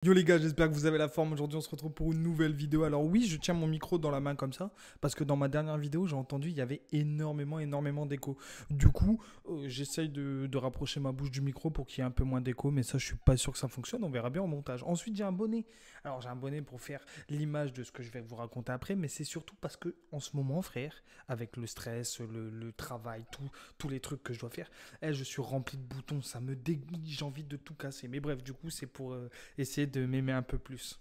Yo les gars, j'espère que vous avez la forme. Aujourd'hui, on se retrouve pour une nouvelle vidéo. Alors oui, je tiens mon micro dans la main comme ça, parce que dans ma dernière vidéo, j'ai entendu il y avait énormément d'écho. Du coup, j'essaye de rapprocher ma bouche du micro pour qu'il y ait un peu moins d'écho, mais ça, je suis pas sûr que ça fonctionne. On verra bien au montage. Ensuite, j'ai un bonnet. Alors j'ai un bonnet pour faire l'image de ce que je vais vous raconter après, mais c'est surtout parce que en ce moment, frère, avec le stress, le travail, tous les trucs que je dois faire, je suis rempli de boutons. Ça me dégoûte. J'ai envie de tout casser. Mais bref, du coup, c'est pour essayer de m'aimer un peu plus.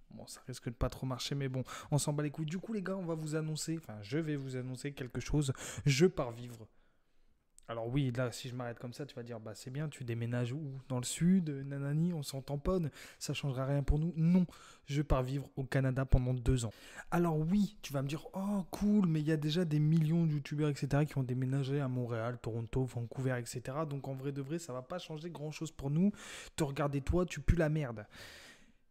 Bon, ça risque de pas trop marcher, mais bon, on s'en bat les couilles. Du coup, les gars, on va vous annoncer, enfin, je vais vous annoncer quelque chose. Je pars vivre. Alors oui, là, si je m'arrête comme ça, tu vas dire, bah c'est bien, tu déménages où? Dans le sud, nanani, on s'en tamponne, ça changera rien pour nous. Non, je pars vivre au Canada pendant 2 ans. Alors oui, tu vas me dire, oh cool, mais il y a déjà des millions de youtubeurs, etc., qui ont déménagé à Montréal, Toronto, Vancouver, etc. Donc en vrai de vrai, ça va pas changer grand-chose pour nous. Te regarder toi, tu pues la merde.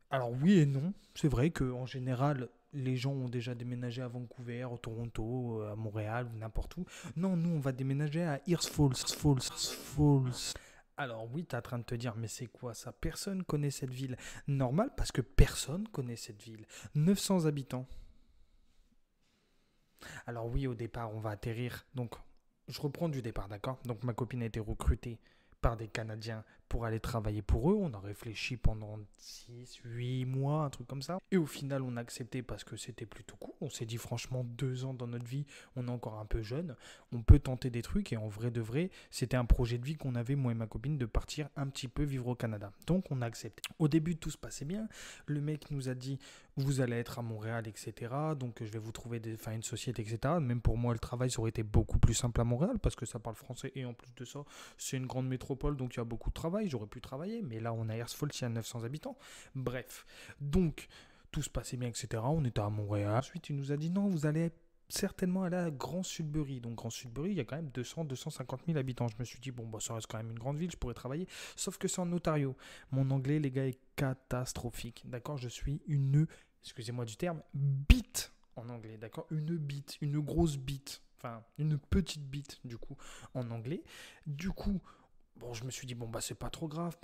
Alors oui et non, c'est vrai qu'en général, les gens ont déjà déménagé à Vancouver, au Toronto, à Montréal ou n'importe où. Non, nous, on va déménager à Ears Falls. Falls. Alors oui, t'es en train de te dire, mais c'est quoi ça? Personne connaît cette ville. Normal, parce que personne connaît cette ville. 900 habitants. Alors oui, au départ, on va atterrir. Donc, je reprends du départ, d'accord? Donc, ma copine a été recrutée par des Canadiens pour aller travailler pour eux. On a réfléchi pendant 6, 8 mois, un truc comme ça. Et au final, on a accepté parce que c'était plutôt cool. On s'est dit franchement, 2 ans dans notre vie, on est encore un peu jeune. On peut tenter des trucs et en vrai de vrai, c'était un projet de vie qu'on avait, moi et ma copine, de partir un petit peu vivre au Canada. Donc, on a accepté. Au début, tout se passait bien. Le mec nous a dit, vous allez être à Montréal, etc. Donc, je vais vous trouver une société, etc. Même pour moi, le travail, ça aurait été beaucoup plus simple à Montréal parce que ça parle français et en plus de ça, c'est une grande métropole, donc il y a beaucoup de travail. J'aurais pu travailler, mais là, on a Ears Falls, il y a 900 habitants. Bref, donc, tout se passait bien, etc. On était à Montréal. Ensuite, il nous a dit non, vous allez certainement aller à Grand Sudbury. Donc, Grand Sudbury, il y a quand même 200-250 000 habitants. Je me suis dit, bon, bah, ça reste quand même une grande ville, je pourrais travailler. Sauf que c'est en Ontario. Mon anglais, les gars, est catastrophique. D'accord, je suis une, excusez-moi du terme, bite en anglais. D'accord, une bite, une grosse bite. Enfin, une petite bite, du coup, en anglais. Du coup, bon, je me suis dit, bon, bah, c'est pas trop grave.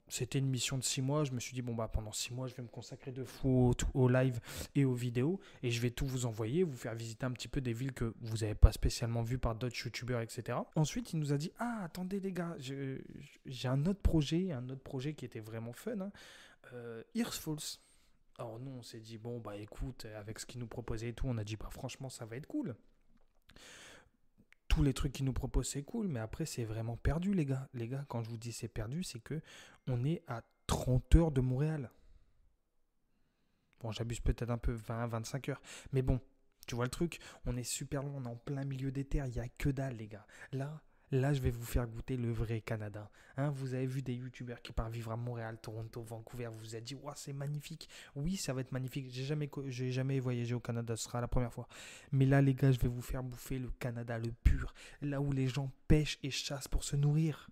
C'était une mission de 6 mois. Je me suis dit, bon, bah, pendant 6 mois, je vais me consacrer de fou au live et aux vidéos. Et je vais tout vous envoyer, vous faire visiter un petit peu des villes que vous n'avez pas spécialement vues par d'autres youtubeurs, etc. Ensuite, il nous a dit, ah, attendez, les gars, j'ai un autre projet qui était vraiment fun. Hein. Ears Falls. Alors, nous, on s'est dit, bon, bah, écoute, avec ce qu'il nous proposait et tout, on a dit, bah, franchement, ça va être cool. Tous les trucs qu'ils nous proposent, c'est cool, mais après, c'est vraiment perdu, les gars. Les gars, quand je vous dis c'est perdu, c'est que on est à 30 heures de Montréal. Bon, j'abuse peut-être un peu, 20-25 heures. Mais bon, tu vois le truc, on est super loin, on est en plein milieu des terres, il n'y a que dalle, les gars. Là, je vais vous faire goûter le vrai Canada. Hein, vous avez vu des youtubeurs qui partent vivre à Montréal, Toronto, Vancouver, vous vous êtes dit, ouais, c'est magnifique. Oui, ça va être magnifique. J'ai jamais voyagé au Canada, ce sera la première fois. Mais là, les gars, je vais vous faire bouffer le Canada, le pur. Là où les gens pêchent et chassent pour se nourrir.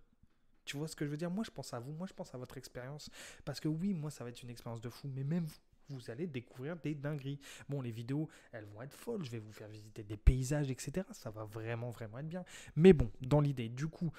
Tu vois ce que je veux dire? Moi, je pense à vous, moi, je pense à votre expérience. Parce que oui, moi, ça va être une expérience de fou, mais même vous, vous allez découvrir des dingueries. Bon, les vidéos, elles vont être folles, je vais vous faire visiter des paysages, etc. Ça va vraiment être bien. Mais bon, dans l'idée, du coup,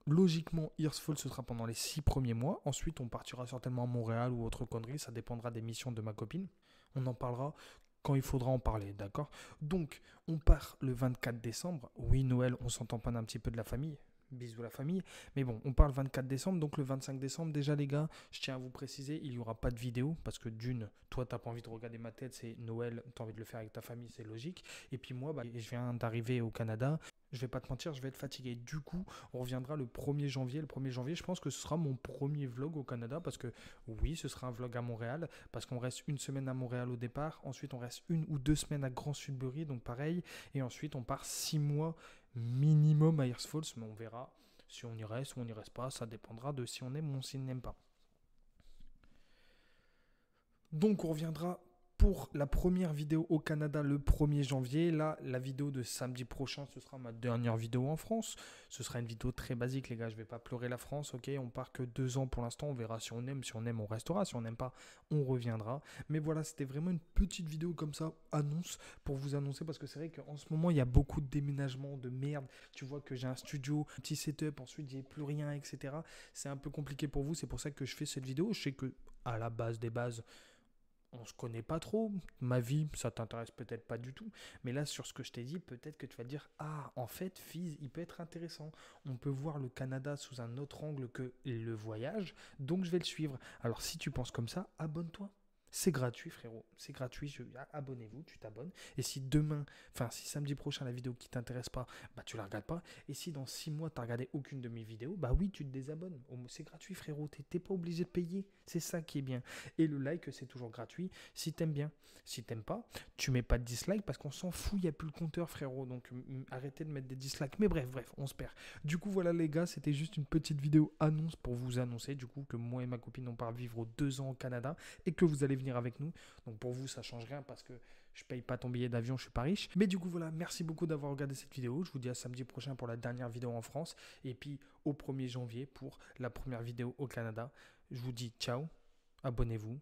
logiquement, Ears Falls, ce sera pendant les 6 premiers mois. Ensuite, on partira certainement à Montréal ou autre connerie, ça dépendra des missions de ma copine. On en parlera quand il faudra en parler, d'accord? Donc, on part le 24 décembre. Oui, Noël, on s'entend pas un petit peu de la famille. Bisous la famille. Mais bon, on parle 24 décembre, donc le 25 décembre, déjà les gars, je tiens à vous préciser, il n'y aura pas de vidéo, parce que d'une, toi, t'as pas envie de regarder ma tête, c'est Noël, t'as envie de le faire avec ta famille, c'est logique. Et puis moi, bah, je viens d'arriver au Canada, je vais pas te mentir, je vais être fatigué. Du coup, on reviendra le 1er janvier. Le 1er janvier, je pense que ce sera mon premier vlog au Canada, parce que oui, ce sera un vlog à Montréal, parce qu'on reste une semaine à Montréal au départ, ensuite on reste 1 ou 2 semaines à Grand Sudbury, donc pareil, et ensuite on part 6 mois minimum à Ears Falls, mais on verra si on y reste ou on n'y reste pas. Ça dépendra de si on aime ou si on n'aime pas. Donc on reviendra pour la première vidéo au Canada le 1er janvier. Là, la vidéo de samedi prochain, ce sera ma dernière vidéo en France. Ce sera une vidéo très basique, les gars. Je ne vais pas pleurer la France, ok? On part que 2 ans pour l'instant. On verra si on aime. Si on aime, on restera. Si on n'aime pas, on reviendra. Mais voilà, c'était vraiment une petite vidéo comme ça, annonce, pour vous annoncer. Parce que c'est vrai qu'en ce moment, il y a beaucoup de déménagements, de merde. Tu vois que j'ai un studio, un petit setup, ensuite, j'ai plus rien, etc. C'est un peu compliqué pour vous. C'est pour ça que je fais cette vidéo. Je sais que à la base des bases, on se connaît pas trop, ma vie, ça t'intéresse peut-être pas du tout, mais là, sur ce que je t'ai dit, peut-être que tu vas te dire, ah, en fait, Fizz, il peut être intéressant. On peut voir le Canada sous un autre angle que le voyage, donc je vais le suivre. Alors, si tu penses comme ça, abonne-toi. C'est gratuit, frérot. C'est gratuit. Abonnez-vous, tu t'abonnes. Et si demain, enfin, si samedi prochain, la vidéo qui t'intéresse pas, bah, tu la regardes pas. Et si dans 6 mois, tu n'as regardé aucune de mes vidéos, bah oui, tu te désabonnes. C'est gratuit, frérot. T'es pas obligé de payer. C'est ça qui est bien. Et le like, c'est toujours gratuit si t'aimes bien. Si t'aimes pas, tu mets pas de dislike parce qu'on s'en fout. Il n'y a plus le compteur, frérot. Donc, arrêtez de mettre des dislikes. Mais bref, on se perd. Du coup, voilà, les gars, c'était juste une petite vidéo annonce pour vous annoncer, du coup, que moi et ma copine, on part vivre 2 ans au Canada et que vous allez venir avec nous. Donc pour vous, ça change rien parce que je paye pas ton billet d'avion, je suis pas riche. Mais du coup, voilà, merci beaucoup d'avoir regardé cette vidéo. Je vous dis à samedi prochain pour la dernière vidéo en France et puis au 1er janvier pour la première vidéo au Canada. Je vous dis ciao, abonnez-vous,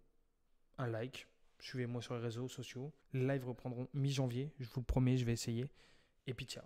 un like, suivez-moi sur les réseaux sociaux. Les lives reprendront mi-janvier, je vous le promets, je vais essayer. Et puis ciao.